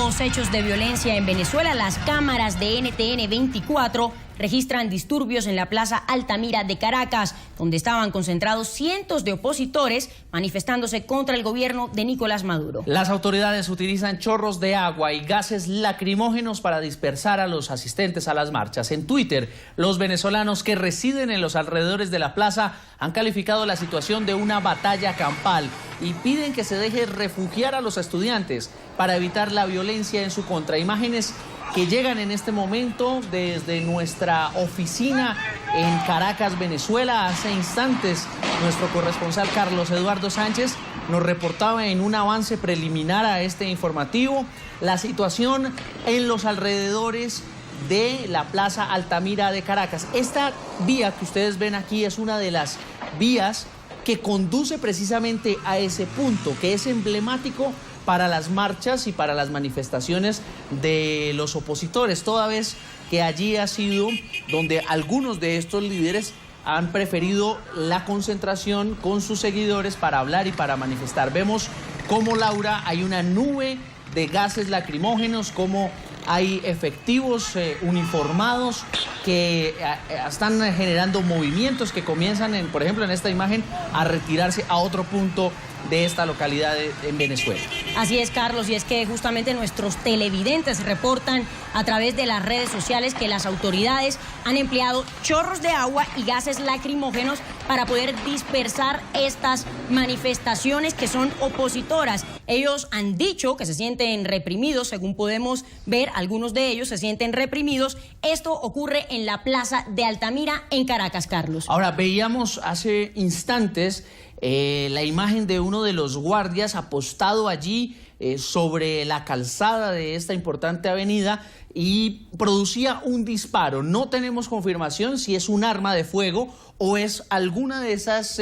Nuevos hechos de violencia en Venezuela. Las cámaras de NTN 24 registran disturbios en la Plaza Altamira de Caracas, donde estaban concentrados cientos de opositores manifestándose contra el gobierno de Nicolás Maduro. Las autoridades utilizan chorros de agua y gases lacrimógenos para dispersar a los asistentes a las marchas. En Twitter, los venezolanos que residen en los alrededores de la plaza han calificado la situación de una batalla campal y piden que se deje refugiar a los estudiantes para evitar la violencia en su contra. Imágenes que llegan en este momento desde nuestra oficina en Caracas, Venezuela. Hace instantes nuestro corresponsal Carlos Eduardo Sánchez nos reportaba en un avance preliminar a este informativo la situación en los alrededores de la Plaza Altamira de Caracas. Esta vía que ustedes ven aquí es una de las vías que conduce precisamente a ese punto, que es emblemático para las marchas y para las manifestaciones de los opositores, toda vez que allí ha sido donde algunos de estos líderes han preferido la concentración con sus seguidores para hablar y para manifestar. Vemos cómo, Laura, hay una nube de gases lacrimógenos, cómo hay efectivos uniformados que están generando movimientos que comienzan, por ejemplo, en esta imagen, a retirarse a otro punto de esta localidad en Venezuela. Así es, Carlos, y es que justamente nuestros televidentes reportan a través de las redes sociales que las autoridades han empleado chorros de agua y gases lacrimógenos para poder dispersar estas manifestaciones que son opositoras. Ellos han dicho que se sienten reprimidos, según podemos ver, algunos de ellos se sienten reprimidos. Esto ocurre en la Plaza de Altamira en Caracas, Carlos. Ahora, veíamos hace instantes la imagen de uno de los guardias apostado allí sobre la calzada de esta importante avenida y producía un disparo. No tenemos confirmación si es un arma de fuego o es alguna de esas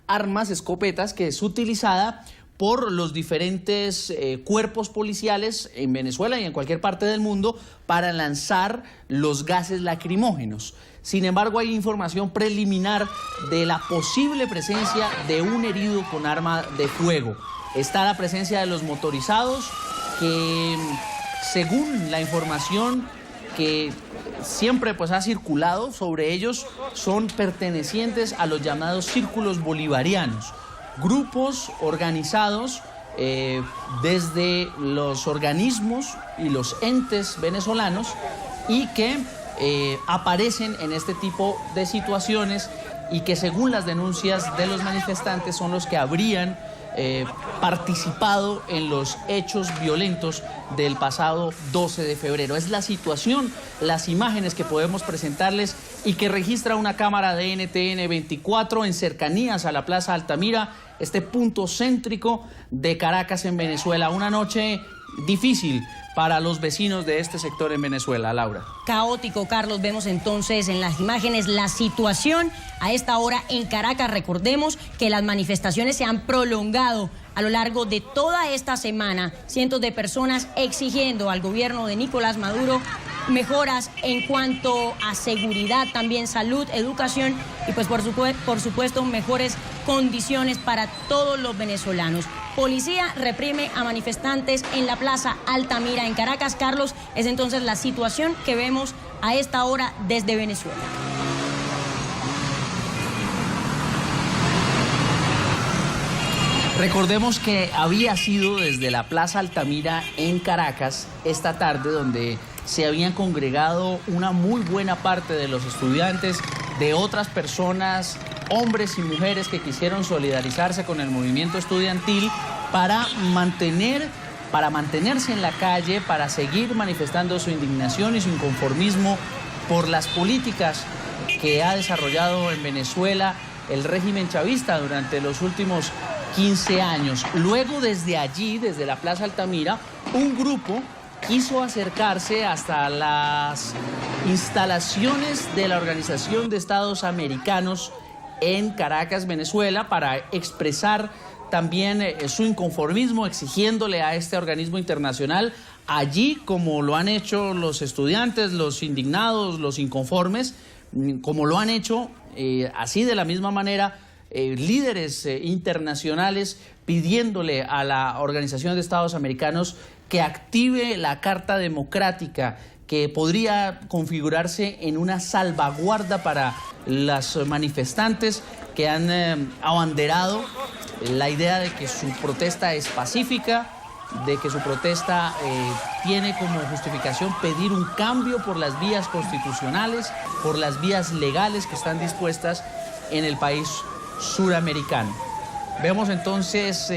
armas, escopetas, que es utilizada por los diferentes cuerpos policiales en Venezuela y en cualquier parte del mundo para lanzar los gases lacrimógenos. Sin embargo, hay información preliminar de la posible presencia de un herido con arma de fuego. Está la presencia de los motorizados que, según la información que siempre ha circulado sobre ellos, son pertenecientes a los llamados círculos bolivarianos, grupos organizados desde los organismos y los entes venezolanos y que aparecen en este tipo de situaciones y que, según las denuncias de los manifestantes, son los que habrían participado en los hechos violentos del pasado 12 de febrero. Es la situación, las imágenes que podemos presentarles y que registra una cámara de NTN 24 en cercanías a la Plaza Altamira, este punto céntrico de Caracas en Venezuela. Una noche difícil para los vecinos de este sector en Venezuela, Laura. Caótico, Carlos. Vemos entonces en las imágenes la situación a esta hora en Caracas. Recordemos que las manifestaciones se han prolongado a lo largo de toda esta semana. Cientos de personas exigiendo al gobierno de Nicolás Maduro mejoras en cuanto a seguridad, también salud, educación y pues por supuesto mejores condiciones para todos los venezolanos. Policía reprime a manifestantes en la Plaza Altamira en Caracas. Carlos, es entonces la situación que vemos a esta hora desde Venezuela. Recordemos que había sido desde la Plaza Altamira en Caracas esta tarde donde se habían congregado una muy buena parte de los estudiantes, de otras personas, hombres y mujeres que quisieron solidarizarse con el movimiento estudiantil para mantenerse en la calle, para seguir manifestando su indignación y su inconformismo por las políticas que ha desarrollado en Venezuela el régimen chavista durante los últimos 15 años. Luego, desde allí, desde la Plaza Altamira, un grupo quiso acercarse hasta las instalaciones de la Organización de Estados Americanos en Caracas, Venezuela, para expresar también su inconformismo, exigiéndole a este organismo internacional, allí, como lo han hecho los estudiantes, los indignados, los inconformes, como lo han hecho así de la misma manera líderes internacionales pidiéndole a la Organización de Estados Americanos que active la Carta Democrática, que podría configurarse en una salvaguarda para las manifestantes que han abanderado la idea de que su protesta es pacífica, de que su protesta tiene como justificación pedir un cambio por las vías constitucionales, por las vías legales que están dispuestas en el país suramericano. Vemos entonces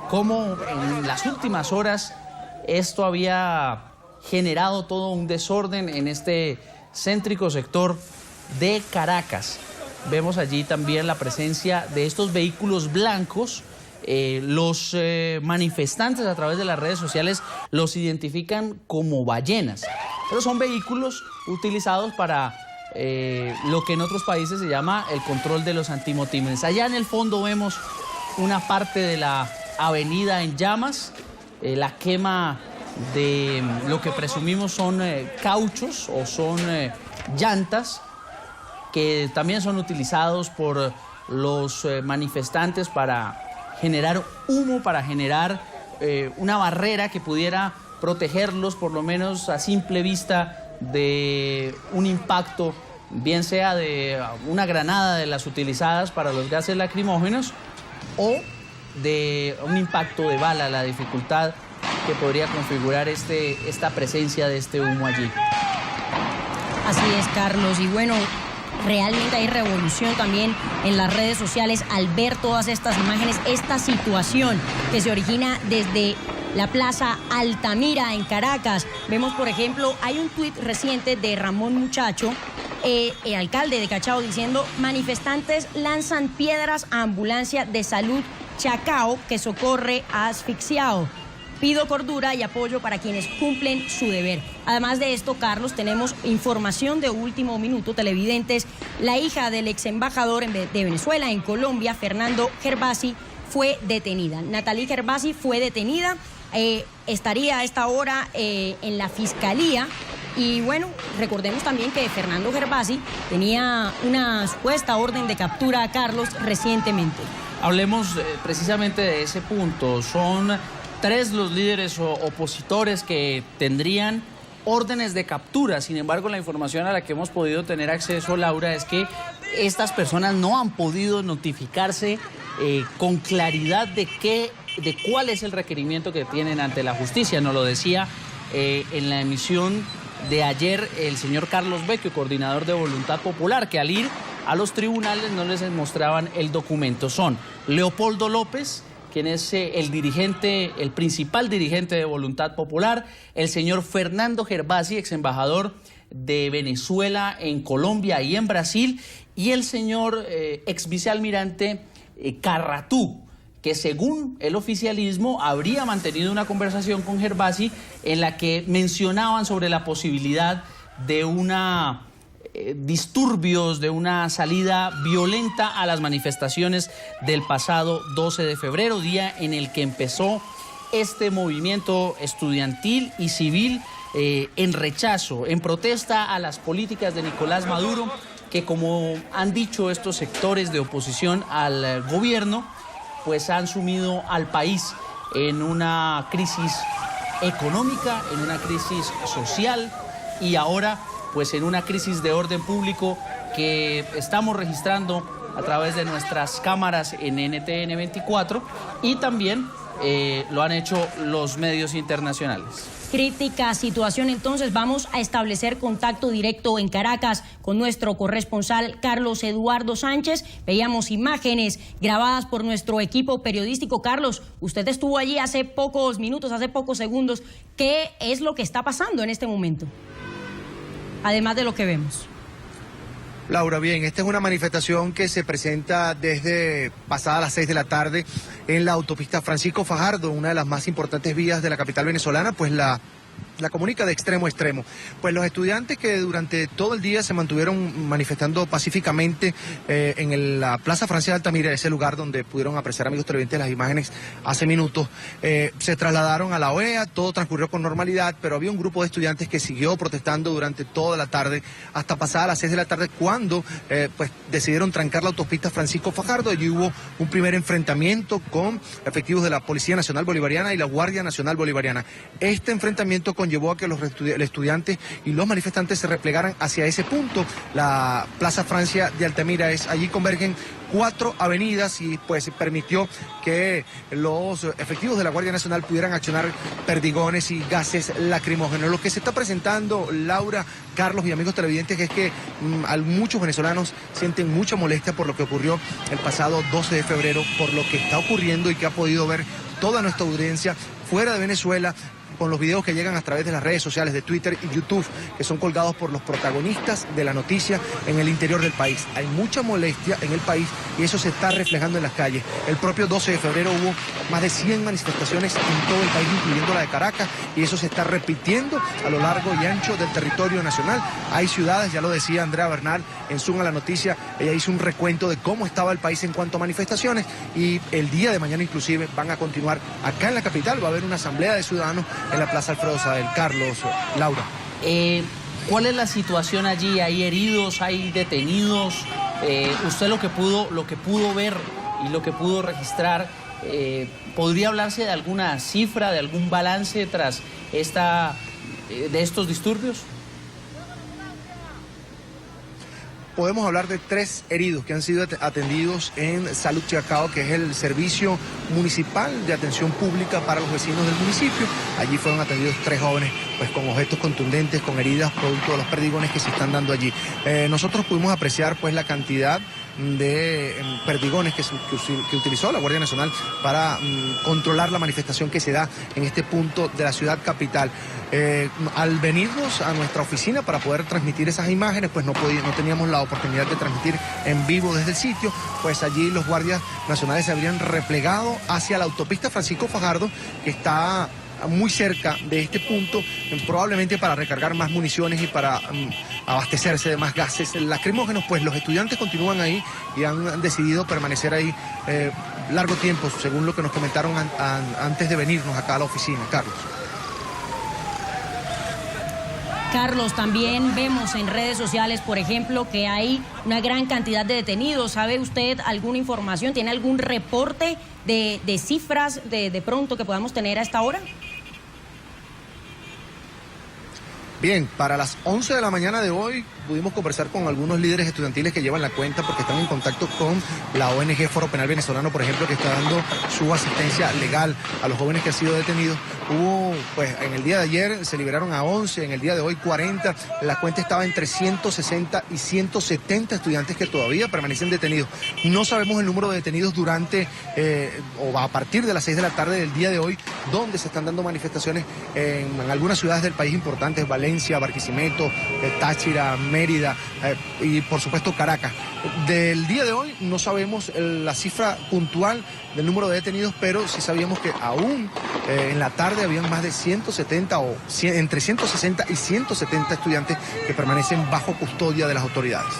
cómo en las últimas horas esto había generado todo un desorden en este céntrico sector de Caracas. Vemos allí también la presencia de estos vehículos blancos. Los manifestantes a través de las redes sociales los identifican como ballenas, pero son vehículos utilizados para lo que en otros países se llama el control de los antimotines. Allá en el fondo vemos una parte de la avenida en llamas, la quema de lo que presumimos son cauchos o son llantas que también son utilizados por los manifestantes para generar humo, para generar una barrera que pudiera protegerlos por lo menos a simple vista de un impacto, bien sea de una granada de las utilizadas para los gases lacrimógenos o de un impacto de bala, la dificultad que podría configurar esta presencia de este humo allí. Así es, Carlos, y bueno, realmente hay revolución también en las redes sociales al ver todas estas imágenes, esta situación que se origina desde la Plaza Altamira en Caracas. Vemos, por ejemplo, hay un tuit reciente de Ramón Muchacho, el alcalde de Cachao, diciendo: manifestantes lanzan piedras a ambulancia de salud Chacao que socorre a asfixiado. Pido cordura y apoyo para quienes cumplen su deber. Además de esto, Carlos, tenemos información de último minuto, televidentes. La hija del ex embajador de Venezuela en Colombia, Fernando Gervasi, fue detenida. Natalie Gervasi fue detenida, estaría a esta hora en la fiscalía. Y bueno, recordemos también que Fernando Gervasi tenía una supuesta orden de captura a Carlos recientemente. Hablemos precisamente de ese punto. Son 3 los líderes opositores que tendrían órdenes de captura. Sin embargo, la información a la que hemos podido tener acceso, Laura, es que estas personas no han podido notificarse con claridad de cuál es el requerimiento que tienen ante la justicia. Nos lo decía en la emisión de ayer el señor Carlos Vecchio, coordinador de Voluntad Popular, que al ir a los tribunales no les mostraban el documento. Son Leopoldo López, quien es el principal dirigente de Voluntad Popular, el señor Fernando Gervasi, ex embajador de Venezuela en Colombia y en Brasil, y el señor ex vicealmirante Carratú, que según el oficialismo habría mantenido una conversación con Gervasi en la que mencionaban sobre la posibilidad de disturbios, de una salida violenta a las manifestaciones del pasado 12 de febrero, día en el que empezó este movimiento estudiantil y civil en rechazo, en protesta a las políticas de Nicolás Maduro, que, como han dicho estos sectores de oposición al gobierno, pues han sumido al país en una crisis económica, en una crisis social y ahora pues en una crisis de orden público que estamos registrando a través de nuestras cámaras en NTN 24 y también lo han hecho los medios internacionales. Crítica situación, entonces vamos a establecer contacto directo en Caracas con nuestro corresponsal Carlos Eduardo Sánchez. Veíamos imágenes grabadas por nuestro equipo periodístico. Carlos, usted estuvo allí hace pocos minutos, hace pocos segundos. ¿Qué es lo que está pasando en este momento? Además de lo que vemos. Laura, bien, esta es una manifestación que se presenta desde pasadas las 6 de la tarde en la autopista Francisco Fajardo, una de las más importantes vías de la capital venezolana, pues la la comunica de extremo a extremo. Pues los estudiantes que durante todo el día se mantuvieron manifestando pacíficamente la Plaza Francia de Altamira, ese lugar donde pudieron apreciar, amigos televidentes, las imágenes hace minutos, se trasladaron a la OEA, todo transcurrió con normalidad, pero había un grupo de estudiantes que siguió protestando durante toda la tarde, hasta pasada las 6 de la tarde, cuando pues decidieron trancar la autopista Francisco Fajardo. Allí hubo un primer enfrentamiento con efectivos de la Policía Nacional Bolivariana y la Guardia Nacional Bolivariana. Este enfrentamiento conllevó a que los estudiantes y los manifestantes se replegaran hacia ese punto. La Plaza Francia de Altamira allí convergen 4 avenidas y pues permitió que los efectivos de la Guardia Nacional pudieran accionar perdigones y gases lacrimógenos. Lo que se está presentando, Laura, Carlos y amigos televidentes, es que muchos venezolanos sienten mucha molestia por lo que ocurrió el pasado 12 de febrero, por lo que está ocurriendo y que ha podido ver toda nuestra audiencia fuera de Venezuela, con los videos que llegan a través de las redes sociales de Twitter y YouTube, que son colgados por los protagonistas de la noticia en el interior del país. Hay mucha molestia en el país y eso se está reflejando en las calles. El propio 12 de febrero hubo más de 100 manifestaciones en todo el país, incluyendo la de Caracas, y eso se está repitiendo a lo largo y ancho del territorio nacional. Hay ciudades, ya lo decía Andrea Bernal en Zoom a la noticia, ella hizo un recuento de cómo estaba el país en cuanto a manifestaciones, y el día de mañana inclusive van a continuar acá en la capital. Va a haber una asamblea de ciudadanos en la Plaza Alfredo Sadel. Carlos, Laura. ¿Cuál es la situación allí? ¿Hay heridos? ¿Hay detenidos? Usted lo que pudo ver y lo que pudo registrar, ¿podría hablarse de alguna cifra, de algún balance tras de estos disturbios? Podemos hablar de 3 heridos que han sido atendidos en Salud Chacao, que es el servicio municipal de atención pública para los vecinos del municipio. Allí fueron atendidos 3 jóvenes pues con objetos contundentes, con heridas producto de los perdigones que se están dando allí. Nosotros pudimos apreciar pues la cantidad de perdigones que utilizó la Guardia Nacional para controlar la manifestación que se da en este punto de la ciudad capital. Al venirnos a nuestra oficina para poder transmitir esas imágenes, pues no teníamos la oportunidad de transmitir en vivo desde el sitio, pues allí los guardias nacionales se habrían replegado hacia la autopista Francisco Fajardo, que está muy cerca de este punto, probablemente para recargar más municiones y para abastecerse de más gases lacrimógenos. Pues los estudiantes continúan ahí y han decidido permanecer ahí largo tiempo, según lo que nos comentaron antes de venirnos acá a la oficina. Carlos, también vemos en redes sociales, por ejemplo, que hay una gran cantidad de detenidos. ¿Sabe usted alguna información? ¿Tiene algún reporte de cifras de pronto que podamos tener a esta hora? Bien, para las 11 de la mañana de hoy pudimos conversar con algunos líderes estudiantiles que llevan la cuenta porque están en contacto con la ONG Foro Penal Venezolano, por ejemplo, que está dando su asistencia legal a los jóvenes que han sido detenidos. Pues en el día de ayer se liberaron a 11, en el día de hoy 40. La cuenta estaba entre 160 y 170 estudiantes que todavía permanecen detenidos. No sabemos el número de detenidos durante o a partir de las 6 de la tarde del día de hoy, donde se están dando manifestaciones en algunas ciudades del país importantes: Valencia, Barquisimeto, Táchira, Mérida y por supuesto Caracas. Del día de hoy no sabemos la cifra puntual del número de detenidos, pero sí sabíamos que aún en la tarde habían más de 170 o entre 160 y 170 estudiantes que permanecen bajo custodia de las autoridades.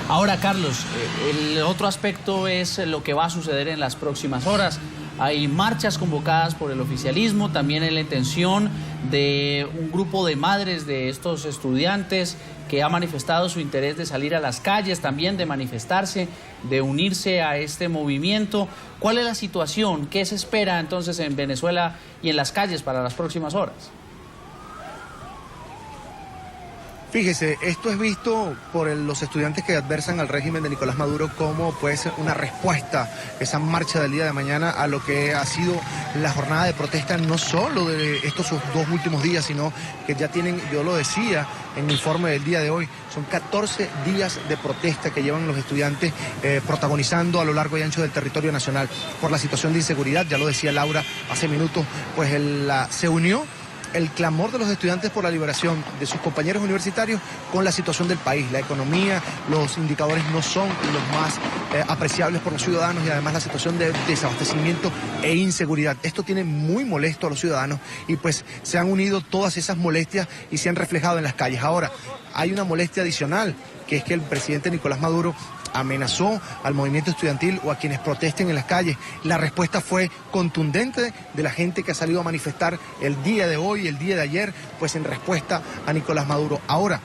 Ahora, Carlos, el otro aspecto es lo que va a suceder en las próximas horas. Hay marchas convocadas por el oficialismo, también hay la intención de un grupo de madres de estos estudiantes que ha manifestado su interés de salir a las calles, también de manifestarse, de unirse a este movimiento. ¿Cuál es la situación? ¿Qué se espera entonces en Venezuela y en las calles para las próximas horas? Fíjese, esto es visto por los estudiantes que adversan al régimen de Nicolás Maduro como pues una respuesta, esa marcha del día de mañana, a lo que ha sido la jornada de protesta, no solo de estos 2 últimos días, sino que ya tienen, yo lo decía en mi informe del día de hoy, son 14 días de protesta que llevan los estudiantes protagonizando a lo largo y ancho del territorio nacional por la situación de inseguridad. Ya lo decía Laura hace minutos, pues se unió el clamor de los estudiantes por la liberación de sus compañeros universitarios con la situación del país. La economía, los indicadores no son los más apreciables por los ciudadanos y además la situación de desabastecimiento e inseguridad. Esto tiene muy molesto a los ciudadanos y pues se han unido todas esas molestias y se han reflejado en las calles. Ahora, hay una molestia adicional, que es que el presidente Nicolás Maduro amenazó al movimiento estudiantil o a quienes protesten en las calles. La respuesta fue contundente de la gente que ha salido a manifestar el día de hoy, el día de ayer, pues en respuesta a Nicolás Maduro. Ahora,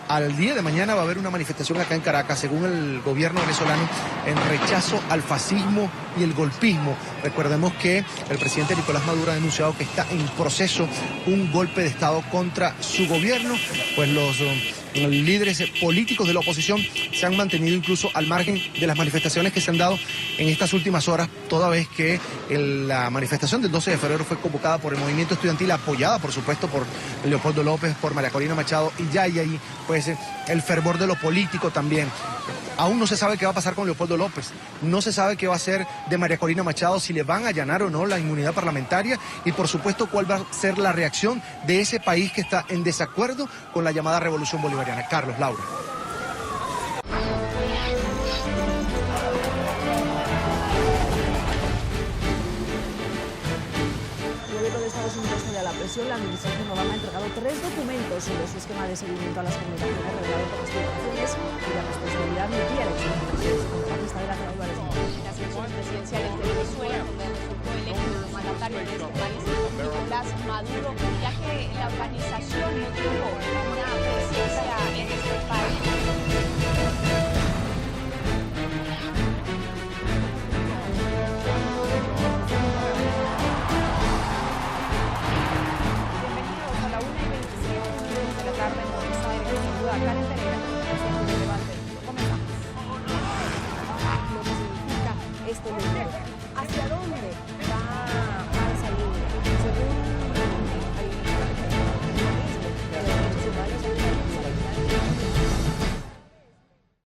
al día de mañana va a haber una manifestación acá en Caracas, según el gobierno venezolano, en rechazo al fascismo y el golpismo. Recordemos que el presidente Nicolás Maduro ha denunciado que está en proceso un golpe de Estado contra su gobierno, pues los líderes políticos de la oposición se han mantenido incluso al margen de las manifestaciones que se han dado en estas últimas horas, toda vez que la manifestación del 12 de febrero fue convocada por el movimiento estudiantil, apoyada por supuesto por Leopoldo López, por María Corina Machado, y ya hay ahí pues el fervor de lo político también. Aún no se sabe qué va a pasar con Leopoldo López, no se sabe qué va a hacer de María Corina Machado, si le van a allanar o no la inmunidad parlamentaria, y por supuesto cuál va a ser la reacción de ese país que está en desacuerdo con la llamada revolución bolivariana. Carlos, Laura. El gobierno de Estados Unidos cede a la presión. La administración Obama ha entregado 3 documentos sobre su esquema de seguimiento a las comunicaciones revelado por las filtraciones y la responsabilidad de la elección de los contratistas de la Claudia de las elecciones presidenciales de Venezuela, donde resultó electo el mandatario de este país, Nicolás Maduro, ya que la organización no tuvo una presencia en este país. Bienvenidos a la 1:27 de la tarde en Buenos Aires. Les saluda Karen Pereira. Este debate. Comenzamos. Lo que significa este libro. ¿Hacia dónde